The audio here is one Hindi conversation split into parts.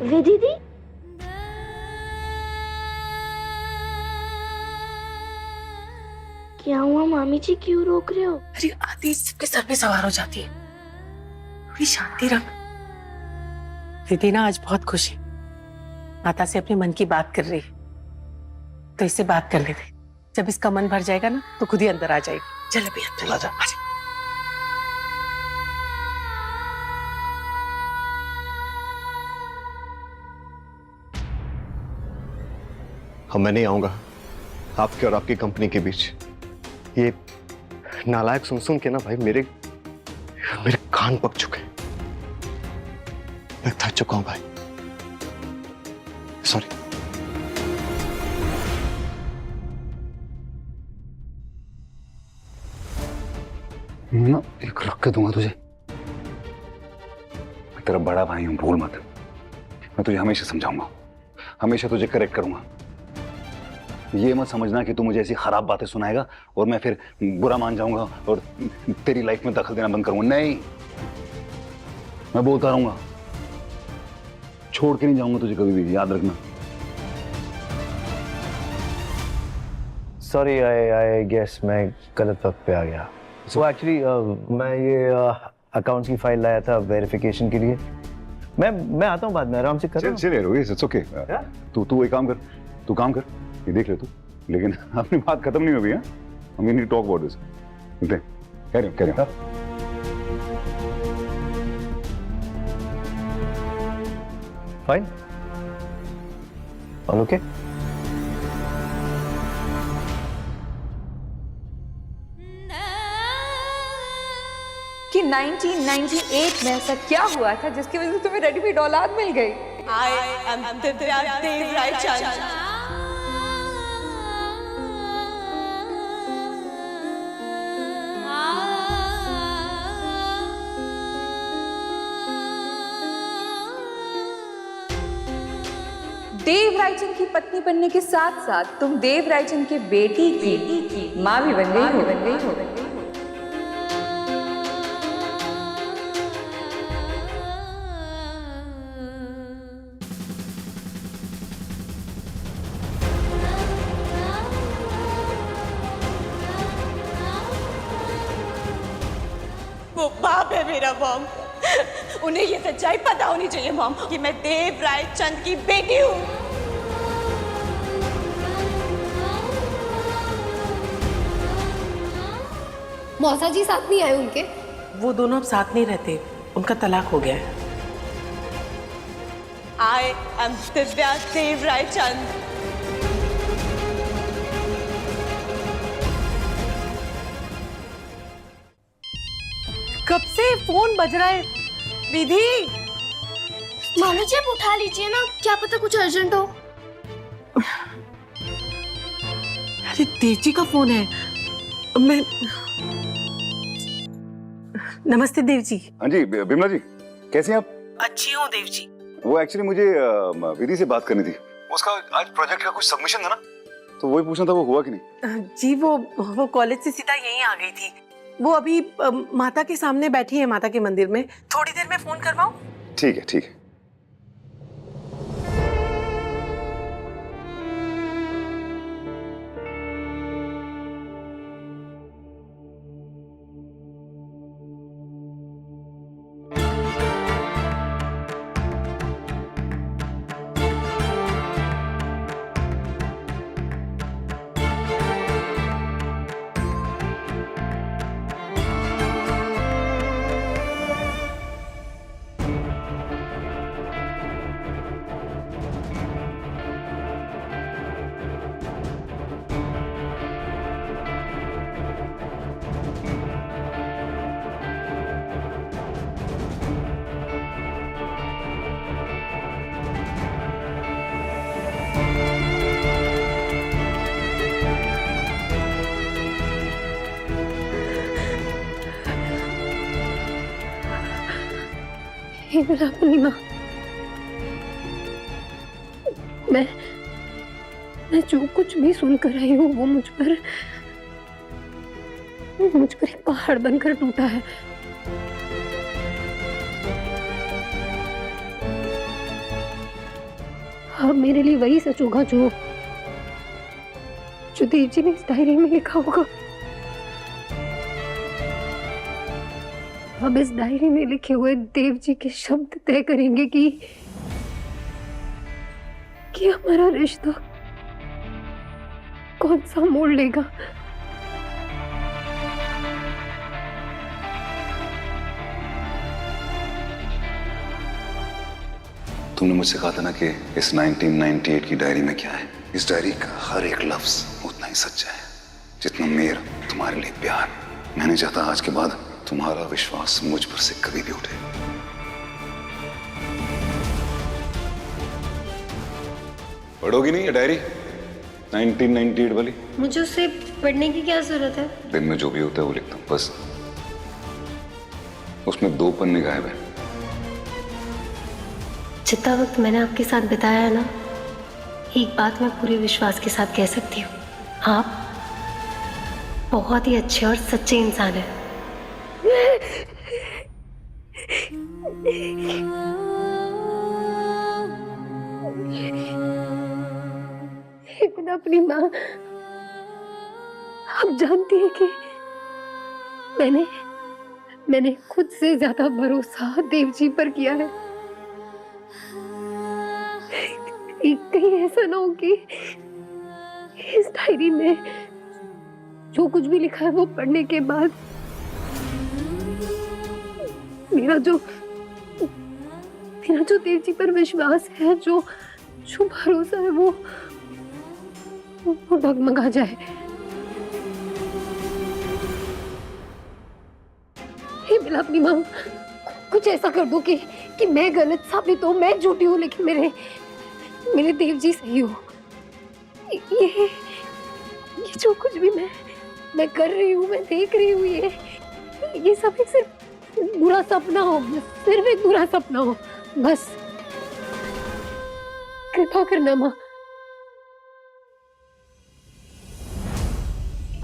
वे दीदी, क्या हुआ मामी जी, क्यों रोक रहे हो? अरे आती सबके सर पे सवार हो जाती है, थोड़ी शांति रख। दीदी ना आज बहुत खुश है, माता से अपने मन की बात कर रही, तो इससे बात करने दे। जब इसका मन भर जाएगा ना तो खुद ही अंदर आ जाएगी। चल अभी अंदर चला जा। हम मैं नहीं आऊंगा आपके और आपकी कंपनी के बीच। ये नालायक सुन के ना भाई मेरे मेरे कान पक चुके हैं। मैं थक चुका हूं भाई, सॉरी। एक रख के दूंगा तुझे। मैं तेरा बड़ा भाई हूं, भूल मत। मैं तुझे हमेशा समझाऊंगा, हमेशा तुझे करेक्ट करूंगा। ये मत समझना कि तू मुझे ऐसी खराब बातें सुनाएगा और मैं फिर बुरा मान जाऊंगा और तेरी लाइफ में दखल देना बंद करूंगा। नहीं, मैं बोलता रहूंगा, छोड़ के नहीं जाऊंगा तुझे कभी भी, याद रखना। सॉरी, आई गेस मैं गलत वक्त पे आ गया। सो एक्चुअली मैं ये अकाउंट्स की फाइल लाया था वेरिफिकेशन के लिए। मैं आता हूँ बाद में, आराम से कर। चल रोहित, इट्स ओके। तू एक काम कर, तू काम कर, ये देख ले तू, लेकिन अपनी बात खत्म नहीं हुई है। हम need to talk about this. कह रहे हो। Fine, all okay. कि 1998 में ऐसा क्या हुआ था जिसकी वजह से तुम्हें रेडीमेड औलाद मिल गई? I am दिव्या देव रायचंद। देव रायचंद की पत्नी बनने के साथ साथ तुम देव रायचंद के बेटी की माँ भी बन गई हो। वो बाप है मेरा मॉम, उन्हें ये सच्चाई पता होनी चाहिए मॉम कि मैं देव रायचंद की बेटी हूँ। मौसा जी साथ नहीं आए उनके? वो दोनों अब साथ नहीं रहते, उनका तलाक हो गया है। I am दिव्या देव रायचंद। कब से फोन बज रहा है विधि? मामी जी आप उठा लीजिए ना, क्या पता कुछ अर्जेंट हो। अरे देव जी का फोन है। मैं नमस्ते देव जी। हाँ जी बिमला जी, कैसे हैं आप? अच्छी हूँ देव जी। वो एक्चुअली मुझे विधि से बात करनी थी। उसका आज प्रोजेक्ट का कुछ सबमिशन था ना, तो वही पूछना था वो हुआ कि नहीं। जी वो कॉलेज से सीधा यहीं आ गई थी। वो अभी माता के सामने बैठी है, माता के मंदिर में। थोड़ी देर में फोन करवाऊं? ठीक है ठीक है। हे मेरा अपनी माँ, मैं जो कुछ भी सुनकर आई हूँ वो मुझ पर एक पहाड़ बनकर टूटा है। अब मेरे लिए वही सच होगा जो देव जी ने इस डायरी में लिखा होगा। अब इस डायरी में लिखे हुए देव जी के शब्द तय करेंगे कि हमारा रिश्ता कौन सा मोड़ लेगा। तुमने मुझसे कहा था ना कि इस 1998 की डायरी में क्या है। इस डायरी का हर एक लफ्ज उतना ही सच्चा है जितना मेरा तुम्हारे लिए प्यार। मैं नहीं चाहता आज के बाद तुम्हारा विश्वास मुझ पर से कभी भी उठे। पढ़ोगी नहीं ये डायरी 1998 वाली? मुझे उसे पढ़ने की क्या जरूरत है? दिन में जो भी होता है वो लिखता हूँ बस। उसमें 2 पन्ने गायब है। जितना वक्त मैंने आपके साथ बिताया है ना, एक बात मैं पूरे विश्वास के साथ कह सकती हूँ, आप बहुत ही अच्छे और सच्चे इंसान हैं। लेकिन अपनी माँ, आप जानती है कि मैंने खुद से ज्यादा भरोसा देव जी पर किया है। कहीं ऐसा ना हो कि इस डायरी में जो कुछ भी लिखा है वो पढ़ने के बाद मेरा जो देव जी पर विश्वास है, जो भरोसा है, वो डगमगा जाए। हे मिला अपनी माँ, कुछ ऐसा कर दो कि मैं गलत साबित हूँ, मैं झूठी हूँ, लेकिन मेरे देव जी सही हो। ये जो कुछ भी मैं कर रही हूँ, मैं देख रही हूँ, ये सब एक सिर्फ बुरा सपना हो, सिर्फ एक बुरा सपना हो, बस। कृपा करना माँ।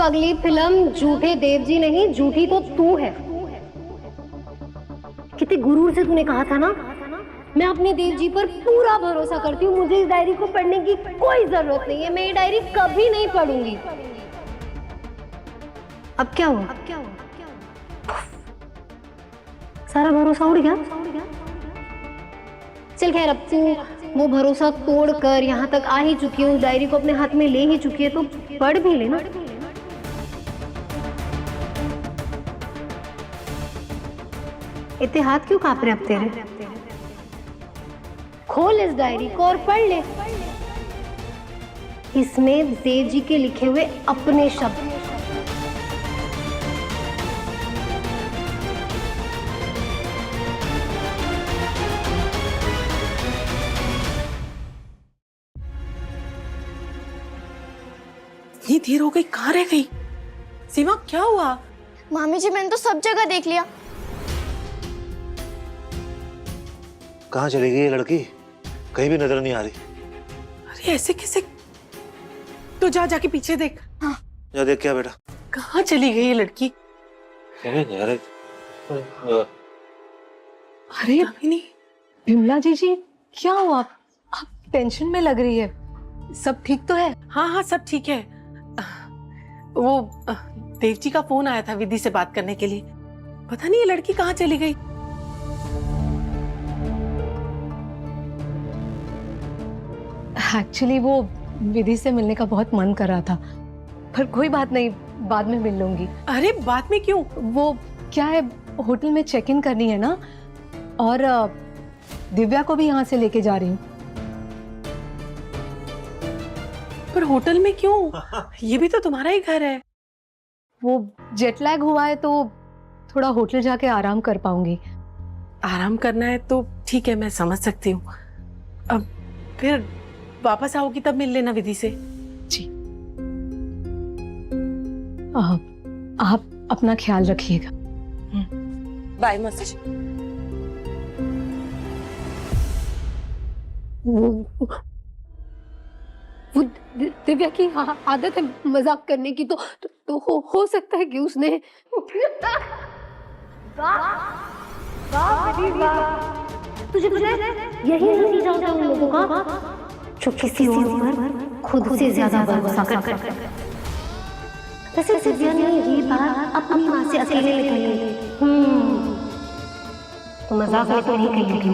अगली फिल्म झूठे देव जी नहीं, झूठी तो तू है। कितने गुरूर से तूने कहा था ना, मैं अपने देव जी पर पूरा भरोसा करती हूँ, मुझे इस डायरी को पढ़ने की कोई जरूरत नहीं है, मैं ये डायरी कभी नहीं पढ़ूंगी। अब क्या हुआ? सारा भरोसा उड़ गया। चल खैर, अब तू वो भरोसा तोड़कर यहाँ तक आ ही चुकी हूँ, डायरी को अपने हाथ में ले ही चुकी है, तो पढ़ भी लेना। इतने हाथ क्यों कांप रहे अब तेरे? खोल इस डायरी को और पढ़ ले। इसमें देव जी के लिखे हुए अपने शब्द। इतनी देर हो गई, कहाँ रह गई? सीमा क्या हुआ? मामी जी, मैंने तो सब जगह देख लिया। कहाँ चली गई ये लड़की? कहीं भी नजर नहीं आ रही। अरे ऐसे कैसे? तो जाके पीछे देख। हाँ। जा देख। क्या बेटा? कहाँ चली गई ये लड़की? अरे अरे नहीं, विमला जी क्या हुआ? आप टेंशन में लग रही है, सब ठीक तो है? हाँ सब ठीक है। वो देव जी का फोन आया था विधि से बात करने के लिए। पता नहीं ये लड़की कहाँ चली गई। एक्चुअली वो विधि से मिलने का बहुत मन कर रहा था, पर कोई बात नहीं, बाद में मिल लूंगी। अरे बाद में क्यों? वो क्या है, होटल में चेक इन करनी है ना, और दिव्या को भी यहाँ से लेके जा रही हूँ। पर होटल में क्यों? ये भी तो तुम्हारा ही घर है। वो जेट लैग हुआ है तो थोड़ा होटल जाके आराम कर पाऊंगी। आराम करना है तो ठीक है, मैं समझ सकती हूँ। अब फिर वापस आओगी तब मिल लेना विधि से। जी। आप अपना ख्याल रखिएगा। बाय मस्त। वो दिव्या की आदत है मजाक करने की, तो हो सकता है कि उसने तुझे यही नतीजा होता है उन लोगों का। जो किसी और पर खुद से ज्यादा भरोसा करता है। वैसे सिद्धिया ने ये बात अपनी माँ से अकेले में कही। तो मजाक में तो नहीं कही थी,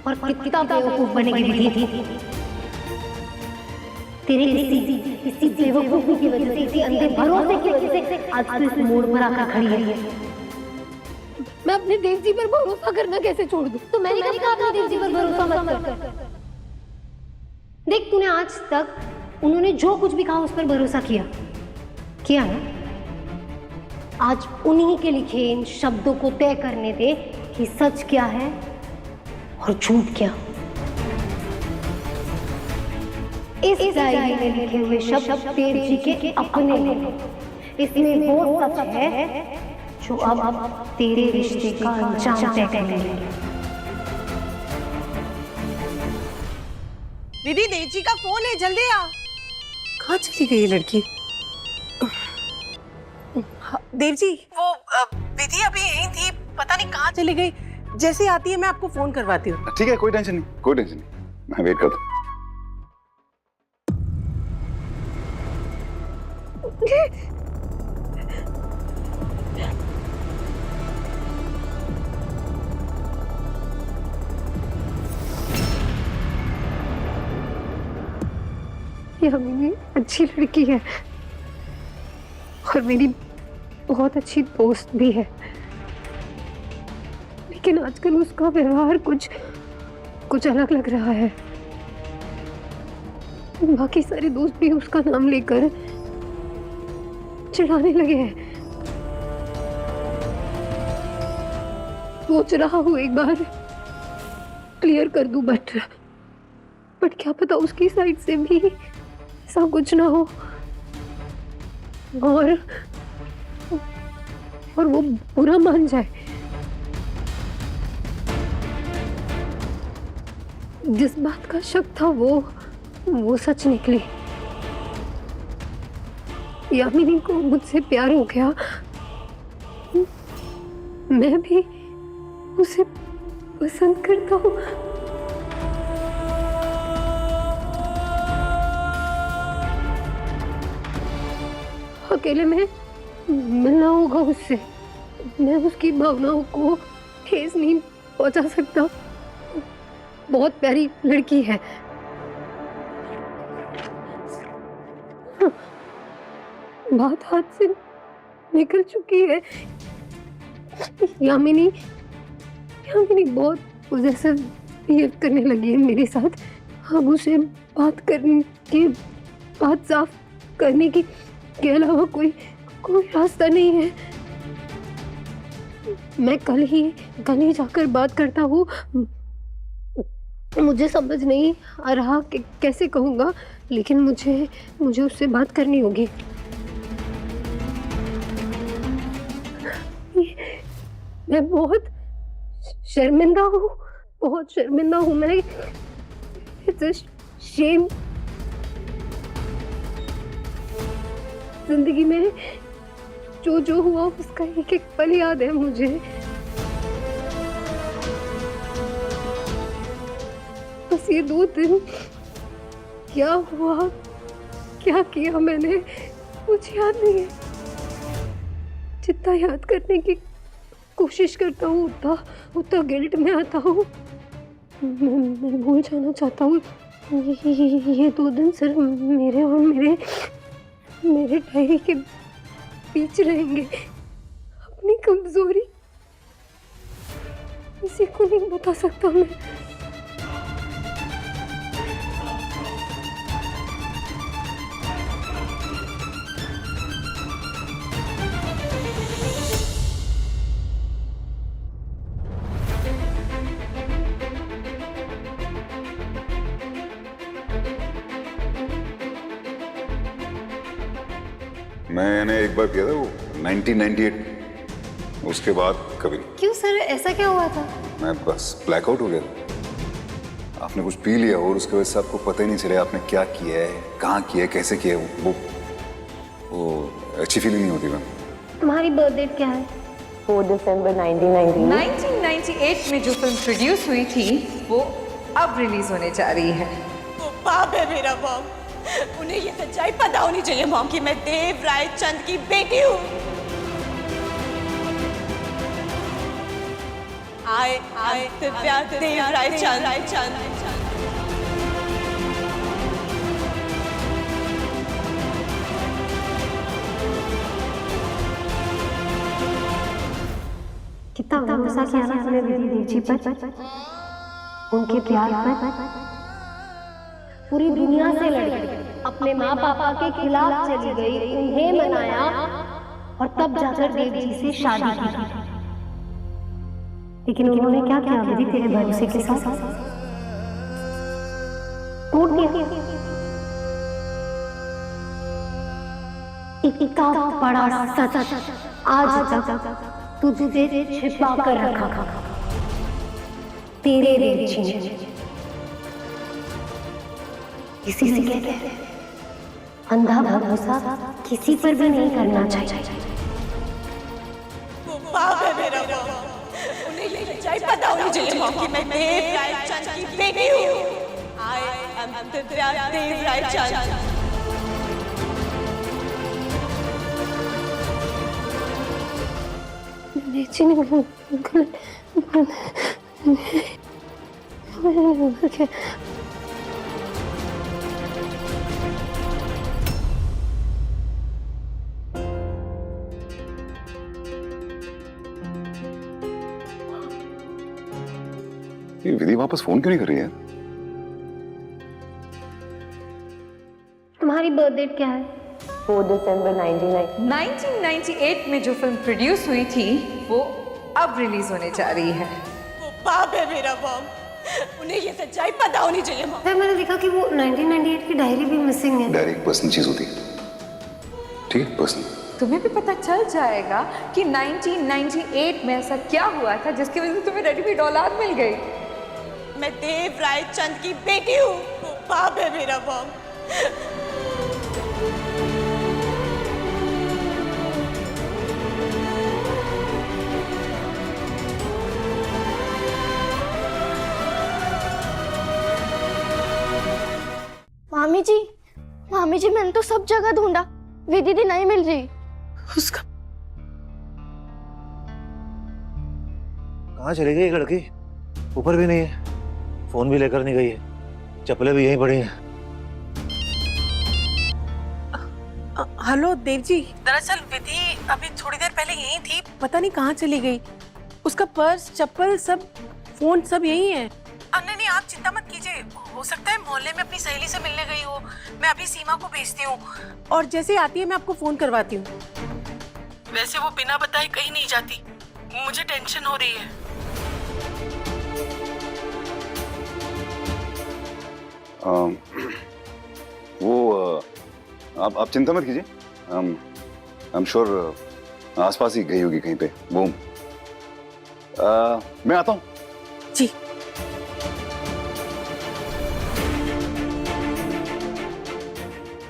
और कितना बेवकूफ बनेगी विधि। तेरे इसी बेवकूफी की वजह से, इसी अंधे भरोसे की वजह से आज तू इस मोड़ पर आकर खड़ी है। मैं अपने देव जी पर भरोसा करना कैसे छोड़ दूं? तो मैंने कहा अपने देव जी पर भरोसा मत कर। देख, तूने आज तक उन्होंने जो कुछ भी कहा उस पर भरोसा किया ना। आज उन्हीं के लिखे इन शब्दों को तय करने दे कि सच क्या है और झूठ क्या। इस डायरी में लिखे हुए शब्द देव जी के अपने हैं। इसमें वो सच है जो अब तेरे रिश्ते का अंजाम तय करेंगे। दीदी, देव जी का फोन है, जल्दी आ। कहाँ चली गई ये लड़की? देव जी, वो विधि अभी यहीं थी, पता नहीं कहाँ चली गई। जैसे आती है मैं आपको फोन करवाती हूँ। ठीक है, कोई टेंशन नहीं, कोई टेंशन नहीं, मैं वेट करता हूँ। यामिनी अच्छी लड़की है और मेरी बहुत अच्छी दोस्त भी है, लेकिन आजकल उसका व्यवहार कुछ अलग लग रहा है। बाकी सारे दोस्त भी उसका नाम लेकर चिढ़ाने लगे हैं। सोच रहा हूँ एक बार क्लियर कर दूं, बट क्या पता उसकी साइड से भी ऐसा कुछ ना हो और वो बुरा मान जाए। जिस बात का शक था वो सच निकली। यामिनी को मुझसे प्यार हो गया, मैं भी उसे पसंद करता हूँ। अकेले में मिलना होगा उससे, मैं उसकी भावनाओं को ठेस नहीं पहुंचा सकता। बहुत प्यारी लड़की है। बात हाथ से निकल चुकी है। यामिनी बहुत पोजेसिव बिहेव करने लगी है मेरे साथ। अब उसे बात साफ करने के अलावा कोई रास्ता नहीं है। मैं कल ही जाकर बात करता हूँ। मुझे समझ नहीं आ रहा कि कैसे कहूँगा, लेकिन मुझे उससे बात करनी होगी। मैं बहुत शर्मिंदा हूँ। मैं शेम। जिंदगी में जो हुआ उसका एक पल याद है मुझे। बस ये 2 दिन क्या हुआ, क्या किया मैंने, मुझे याद नहीं है। जितना याद करने की कोशिश करता हूँ उतना गिल्ट में आता हूँ। मैं भूल जाना चाहता हूँ। ये 2 दिन सिर्फ मेरे और मेरे डायरी के बीच रहेंगे। अपनी कमजोरी किसी को नहीं बता सकता मैं। मैंने एक बार किया था वो 1998, उसके बाद कभी नहीं। क्यों सर, ऐसा क्या हुआ था? मैं बस ब्लैकआउट हो गया था। आपने कुछ पी लिया और उसके वजह से आपको पता ही नहीं चला आपने क्या किया है, कहाँ किया है, कैसे किया है। वो अच्छी फीलिंग नहीं होती मैम। तुम्हारी बर्थ डेट क्या है? 4 दिसंबर 1998 में जो फिल्म प्रोड्यूस हुई थी वो अब रिलीज होने जा रही है। वो पाप है मेरा मॉम, उन्हें ये सच्चाई पता होनी चाहिए मॉम कि मैं देव राय चंद की बेटी हूँ। I दिव्या देव राय चंद। कितना भरोसा किया ना हमने विधि देव जी पर, उनके प्यार पर। पूरी दुनिया से लड़ी, अपने माँ पापा के खिलाफ चली गई, उन्हें मनाया और तब जाकर देव जी से शादी की। लेकिन उन्होंने क्या किया विधि तेरे भरोसे के साथ? तोड़ दिया। इतना बड़ा सच आज तक तुझे छिपा कर रखा तेरे देव जी ने। इसी से कहते हैं अंधा भरोसा किसी पर भी नहीं करना चाहिए। वो पाप है मेरा मॉम, उन्हें ये सच्चाई पता होनी चाहिए मॉम कि मैं देव राय चंद की बेटी हूँ। I am दिव्या देव राय चंद। जी नहीं, ये विधि वापस फोन क्यों नहीं कर रही है? तुम्हारी बर्थ डेट क्या है? 4 दिसंबर 1998 में जो फिल्म प्रोड्यूस हुई थी वो अब रिलीज होने जा रही है। वो पाप है मेरा मॉम, उन्हें ये सच्चाई पता होनी चाहिए मॉम। मैंने देखा कि वो 1998 की डायरी भी मिसिंग है। डायरी एक पर्सनल चीज होती है, ठीक है, पर्सनल। तुम्हें भी पता चल जाएगा कि 1998 में ऐसा क्या हुआ था जिसकी वजह से तुम्हें रेडीमेड औलाद मिल गई। मैं देव राय चंद की बेटी हूँ। वो पाप है मेरा मॉम। मामी जी मैंने तो सब जगह ढूंढा, विधि दी नहीं मिल रही। उसका कहाँ चली गई ये लड़की? ऊपर भी नहीं है, फोन भी लेकर नहीं गई है, चप्पलें भी यहीं पड़ी हैं। हेलो देव जी, दरअसल विधि अभी थोड़ी देर पहले यहीं थी, पता नहीं कहाँ चली गई। उसका पर्स, चप्पल, सब फोन सब यहीं है। नहीं नहीं, आप चिंता मत कीजिए, हो सकता है मोहल्ले में अपनी सहेली से मिलने गई हो। मैं अभी सीमा को भेजती हूँ और जैसे ही आती है मैं आपको फोन करवाती हूँ। वैसे वो बिना बताए कहीं नहीं जाती, मुझे टेंशन हो रही है। आप चिंता मत कीजिए, आई एम श्योर आसपास ही गई होगी कहीं पे। वो मैं आता हूँ जी।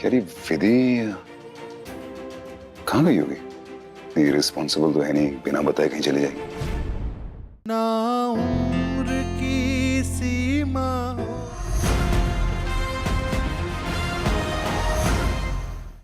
कह रही विधि कहाँ गई होगी? रिस्पॉन्सिबल तो है नहीं, बिना बताए कहीं चली जाएगी।